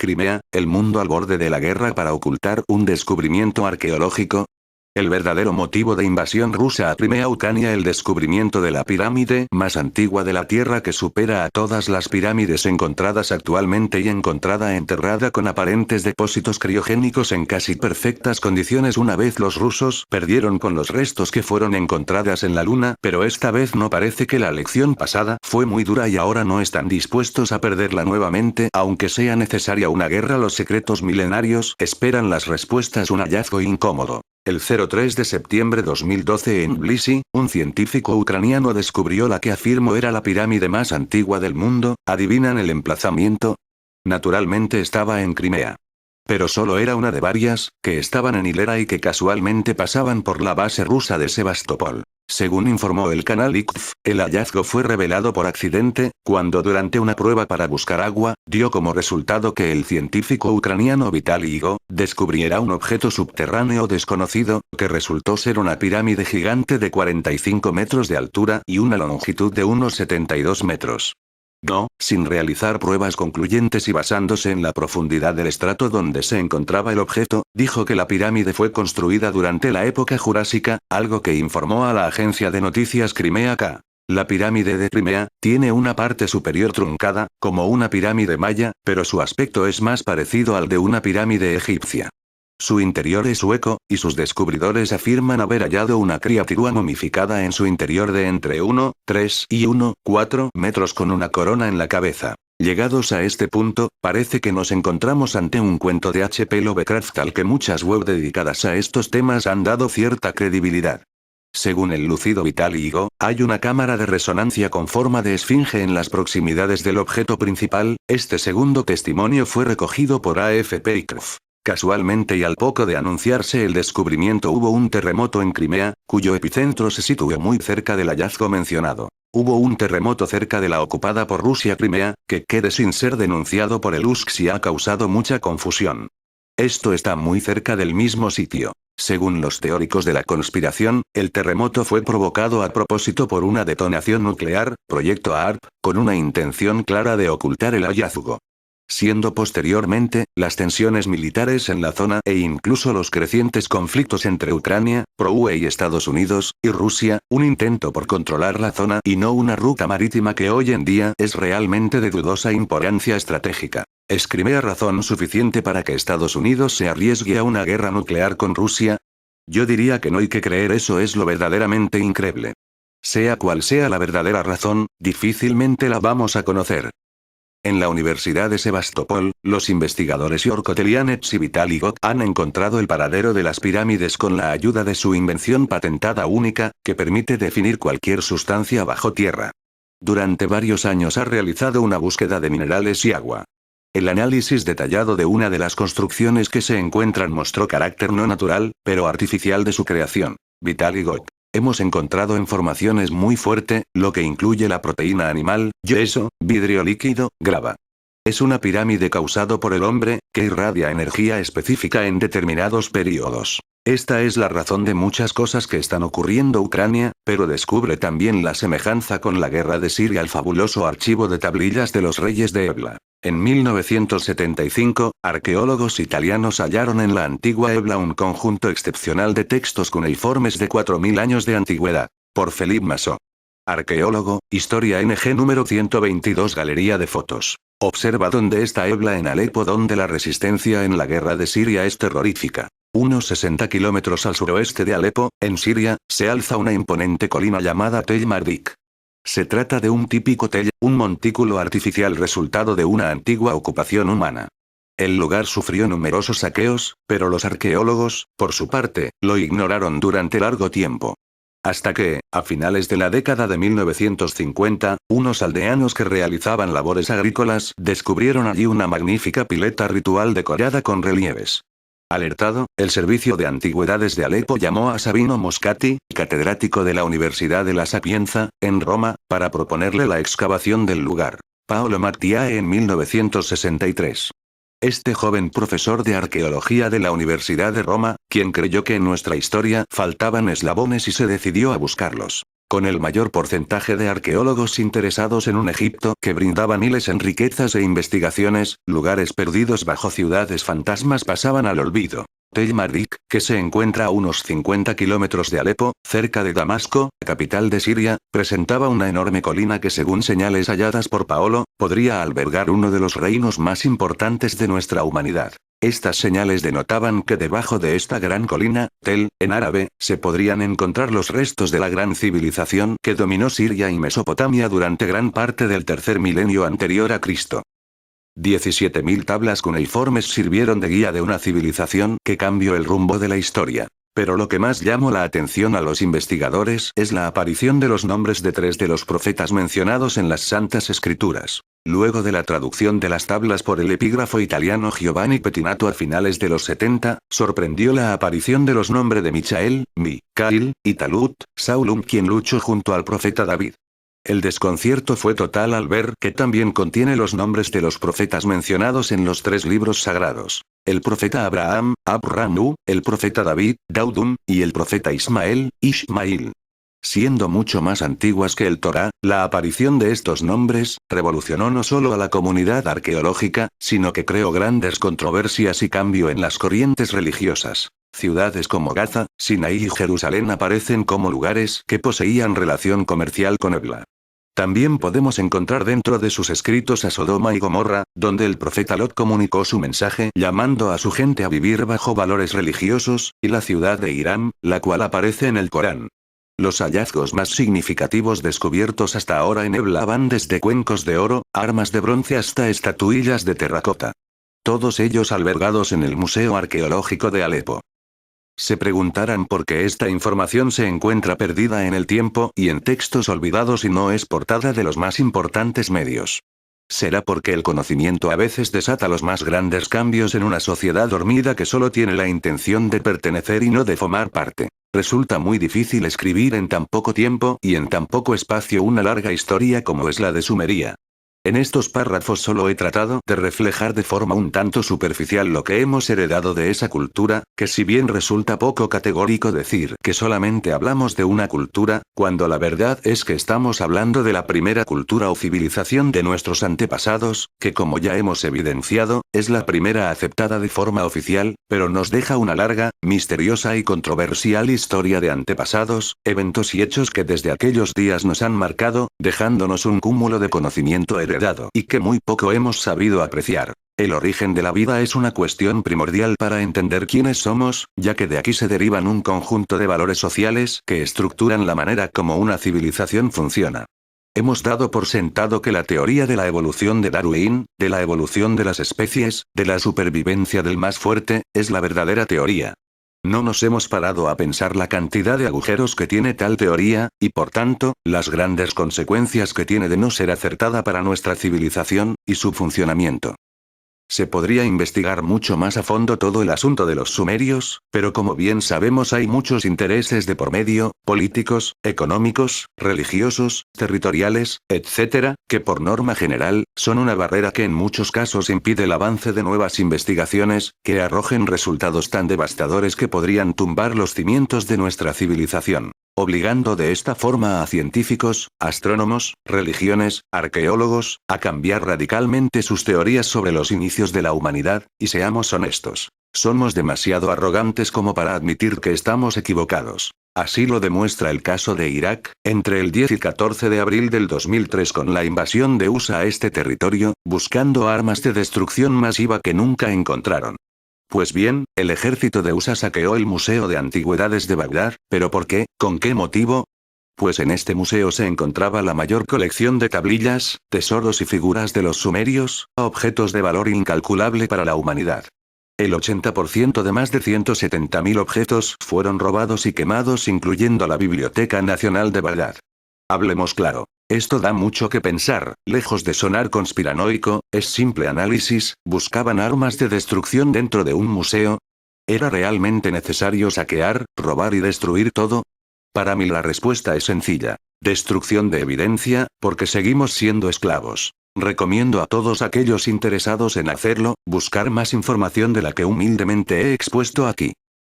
Crimea, el mundo al borde de la guerra para ocultar un descubrimiento arqueológico. El verdadero motivo de invasión rusa a Crimea, Ucrania, el descubrimiento de la pirámide más antigua de la Tierra que supera a todas las pirámides encontradas actualmente y encontrada enterrada con aparentes depósitos criogénicos en casi perfectas condiciones. Una vez los rusos perdieron con los restos que fueron encontradas en la Luna, pero esta vez no parece que la lección pasada fue muy dura y ahora no están dispuestos a perderla nuevamente, aunque sea necesaria una guerra. Los secretos milenarios esperan las respuestas. Un hallazgo incómodo. El 03 de septiembre de 2012 en Tbilisi, un científico ucraniano descubrió la que afirmó era la pirámide más antigua del mundo. ¿Adivinan el emplazamiento? Naturalmente estaba en Crimea. Pero solo era una de varias, que estaban en hilera y que casualmente pasaban por la base rusa de Sebastopol. Según informó el canal IKF, el hallazgo fue revelado por accidente, cuando durante una prueba para buscar agua, dio como resultado que el científico ucraniano Vitaly Igo descubriera un objeto subterráneo desconocido, que resultó ser una pirámide gigante de 45 metros de altura y una longitud de unos 72 metros. No, sin realizar pruebas concluyentes y basándose en la profundidad del estrato donde se encontraba el objeto, dijo que la pirámide fue construida durante la época jurásica, algo que informó a la agencia de noticias Crimea K. La pirámide de Crimea tiene una parte superior truncada, como una pirámide maya, pero su aspecto es más parecido al de una pirámide egipcia. Su interior es hueco, y sus descubridores afirman haber hallado una criatura momificada en su interior de entre 1,3 y 1,4 metros con una corona en la cabeza. Llegados a este punto, parece que nos encontramos ante un cuento de H. P. Lovecraft al que muchas web dedicadas a estos temas han dado cierta credibilidad. Según el lúcido Vitaly Igo, hay una cámara de resonancia con forma de esfinge en las proximidades del objeto principal. Este segundo testimonio fue recogido por AFP IKF. Casualmente y al poco de anunciarse el descubrimiento hubo un terremoto en Crimea, cuyo epicentro se sitúa muy cerca del hallazgo mencionado. Hubo un terremoto cerca de la ocupada por Rusia Crimea, que quede sin ser denunciado por el USCS y ha causado mucha confusión. Esto está muy cerca del mismo sitio. Según los teóricos de la conspiración, el terremoto fue provocado a propósito por una detonación nuclear, proyecto ARP, con una intención clara de ocultar el hallazgo. Siendo posteriormente, las tensiones militares en la zona e incluso los crecientes conflictos entre Ucrania, pro-UE y Estados Unidos, y Rusia, un intento por controlar la zona y no una ruta marítima que hoy en día es realmente de dudosa importancia estratégica. ¿Es Crimea razón suficiente para que Estados Unidos se arriesgue a una guerra nuclear con Rusia? Yo diría que no, y que creer eso es lo verdaderamente increíble. Sea cual sea la verdadera razón, difícilmente la vamos a conocer. En la Universidad de Sebastopol, los investigadores Yorko Telianets y Vitaly Igo han encontrado el paradero de las pirámides con la ayuda de su invención patentada única, que permite definir cualquier sustancia bajo tierra. Durante varios años ha realizado una búsqueda de minerales y agua. El análisis detallado de una de las construcciones que se encuentran mostró carácter no natural, pero artificial de su creación. Vitaly Igo: hemos encontrado informaciones muy fuerte, lo que incluye la proteína animal, yeso, vidrio líquido, grava. Es una pirámide causado por el hombre, que irradia energía específica en determinados periodos. Esta es la razón de muchas cosas que están ocurriendo en Ucrania, pero descubre también la semejanza con la guerra de Siria. El fabuloso archivo de tablillas de los reyes de Ebla. En 1975, arqueólogos italianos hallaron en la antigua Ebla un conjunto excepcional de textos cuneiformes de 4000 años de antigüedad. Por Philippe Massot. Arqueólogo, Historia NG número 122. Galería de fotos. Observa dónde está Ebla en Alepo, donde la resistencia en la guerra de Siria es terrorífica. Unos 60 kilómetros al suroeste de Alepo, en Siria, se alza una imponente colina llamada Tell Mardik. Se trata de un típico tell, un montículo artificial resultado de una antigua ocupación humana. El lugar sufrió numerosos saqueos, pero los arqueólogos, por su parte, lo ignoraron durante largo tiempo. Hasta que, a finales de la década de 1950, unos aldeanos que realizaban labores agrícolas descubrieron allí una magnífica pileta ritual decorada con relieves. Alertado, el Servicio de Antigüedades de Alepo llamó a Sabino Moscati, catedrático de la Universidad de La Sapienza, en Roma, para proponerle la excavación del lugar. Paolo Mattiae en 1963. Este joven profesor de arqueología de la Universidad de Roma, quien creyó que en nuestra historia faltaban eslabones y se decidió a buscarlos. con el mayor porcentaje de arqueólogos interesados en un Egipto que brindaba miles en riquezas e investigaciones, lugares perdidos bajo ciudades fantasmas pasaban al olvido. Tel Marik, que se encuentra a unos 50 kilómetros de Alepo, cerca de Damasco, capital de Siria, presentaba una enorme colina que según señales halladas por Paolo, podría albergar uno de los reinos más importantes de nuestra humanidad. Estas señales denotaban que debajo de esta gran colina, Tel, en árabe, se podrían encontrar los restos de la gran civilización que dominó Siria y Mesopotamia durante gran parte del tercer milenio anterior a Cristo. 17.000 tablas cuneiformes sirvieron de guía de una civilización que cambió el rumbo de la historia. Pero lo que más llamó la atención a los investigadores es la aparición de los nombres de 3 de los profetas mencionados en las Santas Escrituras. Luego de la traducción de las tablas por el epígrafo italiano Giovanni Pettinato a finales de los 70, sorprendió la aparición de los nombres de Michael, Micael, y Talut, Saulum, quien luchó junto al profeta David. El desconcierto fue total al ver que también contiene los nombres de los profetas mencionados en los 3 libros sagrados. El profeta Abraham, Abranu, el profeta David, Daudum, y el profeta Ismael, Ishmael. Siendo mucho más antiguas que el Torá, la aparición de estos nombres revolucionó no solo a la comunidad arqueológica, sino que creó grandes controversias y cambio en las corrientes religiosas. Ciudades como Gaza, Sinaí y Jerusalén aparecen como lugares que poseían relación comercial con Ebla. También podemos encontrar dentro de sus escritos a Sodoma y Gomorra, donde el profeta Lot comunicó su mensaje llamando a su gente a vivir bajo valores religiosos, y la ciudad de Irán, la cual aparece en el Corán. Los hallazgos más significativos descubiertos hasta ahora en Ebla van desde cuencos de oro, armas de bronce hasta estatuillas de terracota. Todos ellos albergados en el Museo Arqueológico de Alepo. Se preguntarán por qué esta información se encuentra perdida en el tiempo y en textos olvidados y no es portada de los más importantes medios. Será porque el conocimiento a veces desata los más grandes cambios en una sociedad dormida que solo tiene la intención de pertenecer y no de formar parte. Resulta muy difícil escribir en tan poco tiempo y en tan poco espacio una larga historia como es la de Sumeria. En estos párrafos solo he tratado de reflejar de forma un tanto superficial lo que hemos heredado de esa cultura, que si bien resulta poco categórico decir que solamente hablamos de una cultura, cuando la verdad es que estamos hablando de la primera cultura o civilización de nuestros antepasados, que como ya hemos evidenciado, es la primera aceptada de forma oficial, pero nos deja una larga, misteriosa y controversial historia de antepasados, eventos y hechos que desde aquellos días nos han marcado, dejándonos un cúmulo de conocimiento heredado y que muy poco hemos sabido apreciar. El origen de la vida es una cuestión primordial para entender quiénes somos, ya que de aquí se derivan un conjunto de valores sociales que estructuran la manera como una civilización funciona. Hemos dado por sentado que la teoría de la evolución de Darwin, de la evolución de las especies, de la supervivencia del más fuerte, es la verdadera teoría. No nos hemos parado a pensar la cantidad de agujeros que tiene tal teoría, y por tanto, las grandes consecuencias que tiene de no ser acertada para nuestra civilización, y su funcionamiento. Se podría investigar mucho más a fondo todo el asunto de los sumerios, pero como bien sabemos hay muchos intereses de por medio, políticos, económicos, religiosos, territoriales, etc., que por norma general, son una barrera que en muchos casos impide el avance de nuevas investigaciones, que arrojen resultados tan devastadores que podrían tumbar los cimientos de nuestra civilización. Obligando de esta forma a científicos, astrónomos, religiones, arqueólogos, a cambiar radicalmente sus teorías sobre los inicios de la humanidad, y seamos honestos. Somos demasiado arrogantes como para admitir que estamos equivocados. Así lo demuestra el caso de Irak, entre el 10 y 14 de abril del 2003 con la invasión de USA a este territorio, buscando armas de destrucción masiva que nunca encontraron. Pues bien, el ejército de USA saqueó el Museo de Antigüedades de Bagdad, ¿pero por qué? ¿Con qué motivo? Pues en este museo se encontraba la mayor colección de tablillas, tesoros y figuras de los sumerios, objetos de valor incalculable para la humanidad. El 80% de más de 170.000 objetos fueron robados y quemados, incluyendo la Biblioteca Nacional de Bagdad. Hablemos claro. Esto da mucho que pensar, lejos de sonar conspiranoico, es simple análisis. ¿Buscaban armas de destrucción dentro de un museo? ¿Era realmente necesario saquear, robar y destruir todo? Para mí la respuesta es sencilla. Destrucción de evidencia, porque seguimos siendo esclavos. Recomiendo a todos aquellos interesados en hacerlo, buscar más información de la que humildemente he expuesto aquí.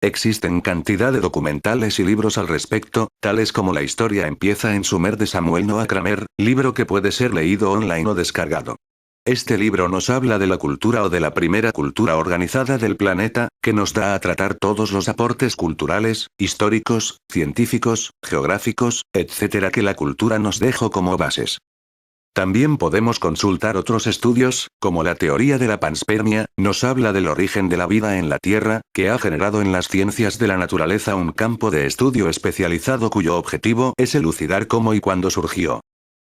Existen cantidad de documentales y libros al respecto, tales como La historia empieza en Sumer de Samuel Noah Kramer, libro que puede ser leído online o descargado. Este libro nos habla de la cultura o de la primera cultura organizada del planeta, que nos da a tratar todos los aportes culturales, históricos, científicos, geográficos, etc. que la cultura nos dejó como bases. También podemos consultar otros estudios, como la teoría de la panspermia, nos habla del origen de la vida en la Tierra, que ha generado en las ciencias de la naturaleza un campo de estudio especializado cuyo objetivo es elucidar cómo y cuándo surgió.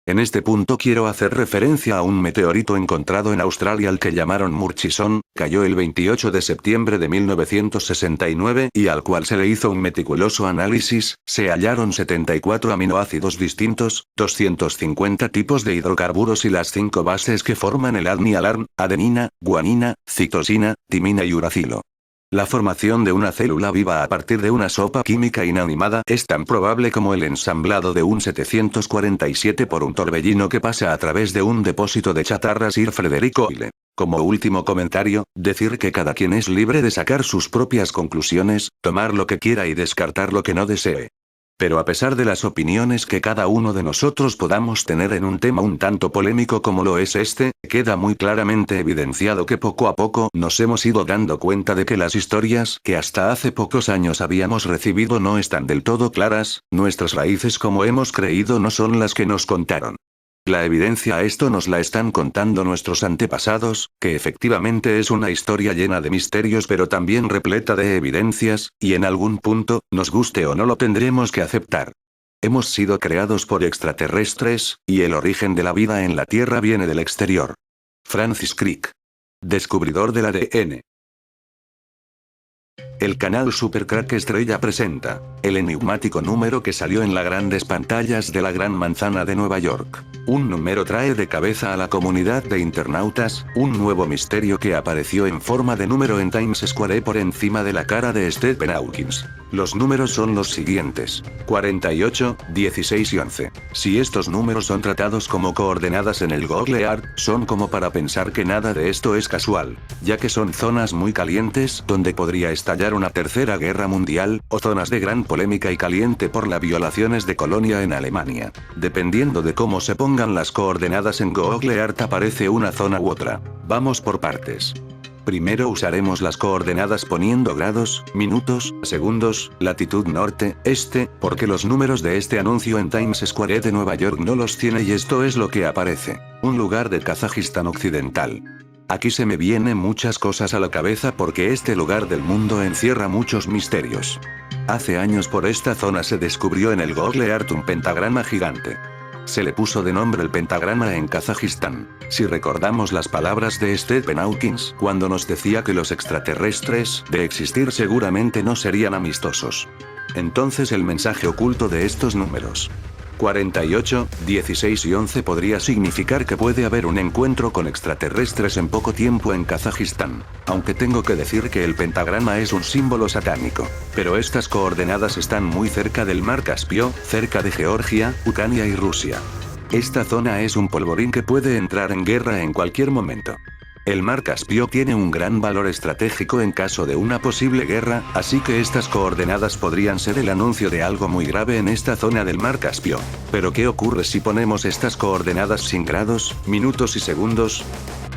En este punto quiero hacer referencia a un meteorito encontrado en Australia al que llamaron Murchison, cayó el 28 de septiembre de 1969 y al cual se le hizo un meticuloso análisis, se hallaron 74 aminoácidos distintos, 250 tipos de hidrocarburos y las 5 bases que forman el ADNI-ALARN, adenina, guanina, citosina, timina y uracilo. La formación de una célula viva a partir de una sopa química inanimada es tan probable como el ensamblado de un 747 por un torbellino que pasa a través de un depósito de chatarra. Sir Frederick Hoyle. Como último comentario, decir que cada quien es libre de sacar sus propias conclusiones, tomar lo que quiera y descartar lo que no desee. Pero a pesar de las opiniones que cada uno de nosotros podamos tener en un tema un tanto polémico como lo es este, queda muy claramente evidenciado que poco a poco nos hemos ido dando cuenta de que las historias que hasta hace pocos años habíamos recibido no están del todo claras, nuestras raíces como hemos creído no son las que nos contaron. La evidencia a esto nos la están contando nuestros antepasados, que efectivamente es una historia llena de misterios pero también repleta de evidencias, y en algún punto, nos guste o no lo tendremos que aceptar. Hemos sido creados por extraterrestres, y el origen de la vida en la Tierra viene del exterior. Francis Crick. Descubridor del ADN. El canal Supercrack Estrella presenta el enigmático número que salió en las grandes pantallas de la Gran Manzana de Nueva York. Un número trae de cabeza a la comunidad de internautas, un nuevo misterio que apareció en forma de número en Times Square por encima de la cara de Stephen Hawking. Los números son los siguientes: 48, 16 y 11. Si estos números son tratados como coordenadas en el Google Earth, son como para pensar que nada de esto es casual, ya que son zonas muy calientes donde podría estallar una tercera guerra mundial, o zonas de gran polémica y caliente por las violaciones de Colonia en Alemania. Dependiendo de cómo se pongan las coordenadas en Google Earth aparece una zona u otra. Vamos por partes. Primero usaremos las coordenadas poniendo grados, minutos, segundos, latitud norte, este, porque los números de este anuncio en Times Square de Nueva York no los tiene y esto es lo que aparece. Un lugar de Kazajistán occidental. Aquí se me vienen muchas cosas a la cabeza porque este lugar del mundo encierra muchos misterios. Hace años por esta zona se descubrió en el Google Earth un pentagrama gigante. Se le puso de nombre el pentagrama en Kazajistán. Si recordamos las palabras de Stephen Hawking cuando nos decía que los extraterrestres, de existir seguramente no serían amistosos. Entonces el mensaje oculto de estos números 48, 16 y 11 podría significar que puede haber un encuentro con extraterrestres en poco tiempo en Kazajistán. Aunque tengo que decir que el pentagrama es un símbolo satánico. Pero estas coordenadas están muy cerca del mar Caspio, cerca de Georgia, Ucrania y Rusia. Esta zona es un polvorín que puede entrar en guerra en cualquier momento. El mar Caspio tiene un gran valor estratégico en caso de una posible guerra, así que estas coordenadas podrían ser el anuncio de algo muy grave en esta zona del mar Caspio. Pero ¿qué ocurre si ponemos estas coordenadas sin grados, minutos y segundos?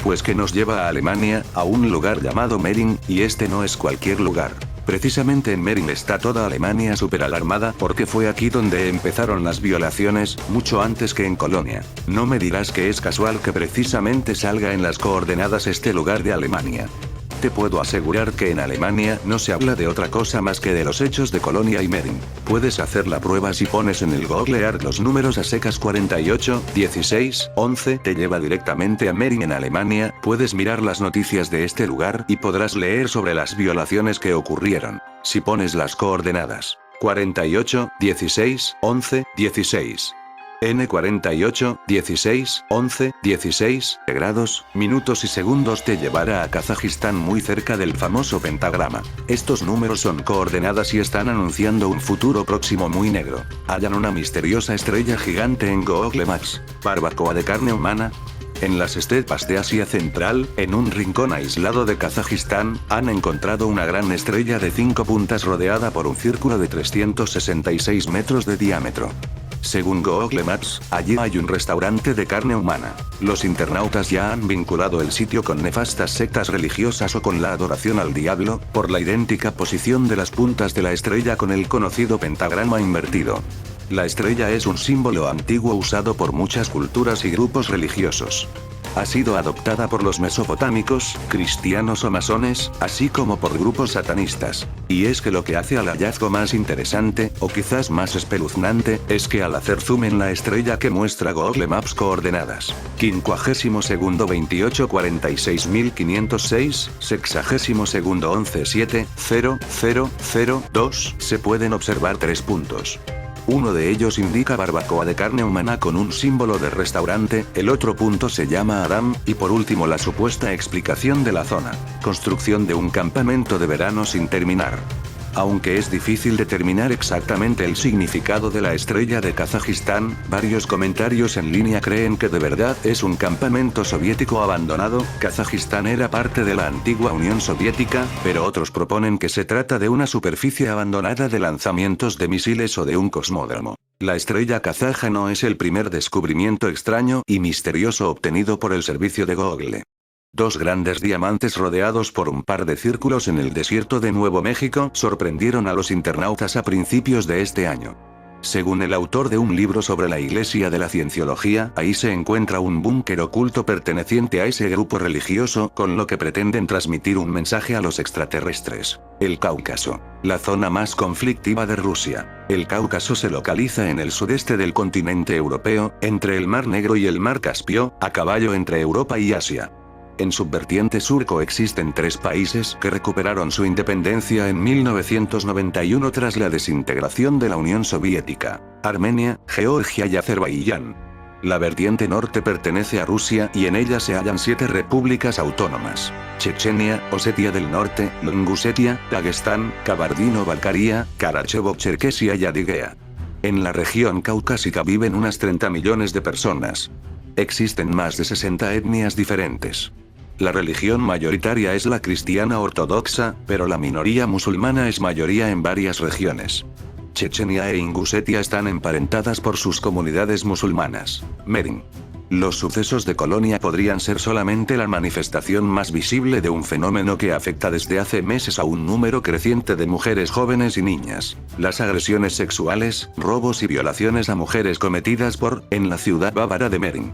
Pues que nos lleva a Alemania, a un lugar llamado Mering, y este no es cualquier lugar. Precisamente en Mering está toda Alemania superalarmada porque fue aquí donde empezaron las violaciones, mucho antes que en Colonia. No me dirás que es casual que precisamente salga en las coordenadas este lugar de Alemania. Te puedo asegurar que en Alemania no se habla de otra cosa más que de los hechos de Colonia y Mering. Puedes hacer la prueba si pones en el Google Earth los números a secas 48, 16, 11, te lleva directamente a Mering en Alemania, puedes mirar las noticias de este lugar y podrás leer sobre las violaciones que ocurrieron. Si pones las coordenadas 48, 16, 11, 16. N48, 16, 11, 16 grados, minutos y segundos te llevará a Kazajistán muy cerca del famoso pentagrama. Estos números son coordenadas y están anunciando un futuro próximo muy negro. Hallan una misteriosa estrella gigante en Google Maps. ¿Barbacoa de carne humana? En las estepas de Asia Central, en un rincón aislado de Kazajistán, han encontrado una gran estrella de 5 puntas rodeada por un círculo de 366 metros de diámetro. Según Google Maps, allí hay un restaurante de carne humana. Los internautas ya han vinculado el sitio con nefastas sectas religiosas o con la adoración al diablo, por la idéntica posición de las puntas de la estrella con el conocido pentagrama invertido. La estrella es un símbolo antiguo usado por muchas culturas y grupos religiosos. Ha sido adoptada por los mesopotámicos, cristianos o masones, así como por grupos satanistas. Y es que lo que hace al hallazgo más interesante, o quizás más espeluznante, es que al hacer zoom en la estrella que muestra Google Maps coordenadas 52º 28 46506, 60º 11 7 0 0 0 2, se pueden observar 3 puntos. Uno de ellos indica barbacoa de carne humana con un símbolo de restaurante, el otro punto se llama Adam, y por último la supuesta explicación de la zona: construcción de un campamento de verano sin terminar. Aunque es difícil determinar exactamente el significado de la estrella de Kazajistán, varios comentarios en línea creen que de verdad es un campamento soviético abandonado. Kazajistán era parte de la antigua Unión Soviética, pero otros proponen que se trata de una superficie abandonada de lanzamientos de misiles o de un cosmódromo. La estrella kazaja no es el primer descubrimiento extraño y misterioso obtenido por el servicio de Google. 2 grandes diamantes rodeados por un par de círculos en el desierto de Nuevo México sorprendieron a los internautas a principios de este año. Según el autor de un libro sobre la Iglesia de la Cienciología, ahí se encuentra un búnker oculto perteneciente a ese grupo religioso, con lo que pretenden transmitir un mensaje a los extraterrestres. El Cáucaso. La zona más conflictiva de Rusia. El Cáucaso se localiza en el sudeste del continente europeo, entre el Mar Negro y el Mar Caspio, a caballo entre Europa y Asia. En su vertiente sur coexisten 3 países que recuperaron su independencia en 1991 tras la desintegración de la Unión Soviética: Armenia, Georgia y Azerbaiyán. La vertiente norte pertenece a Rusia y en ella se hallan 7 repúblicas autónomas: Chechenia, Osetia del Norte, Ingusetia, Dagestán, Kabardino-Balkaria, Karachevo-Cherkesia y Adiguea. En la región caucásica viven unas 30 millones de personas. Existen más de 60 etnias diferentes. La religión mayoritaria es la cristiana ortodoxa, pero la minoría musulmana es mayoría en varias regiones. Chechenia e Ingusetia están emparentadas por sus comunidades musulmanas. Merin. Los sucesos de Colonia podrían ser solamente la manifestación más visible de un fenómeno que afecta desde hace meses a un número creciente de mujeres jóvenes y niñas: las agresiones sexuales, robos y violaciones a mujeres cometidas en la ciudad bávara de Merin.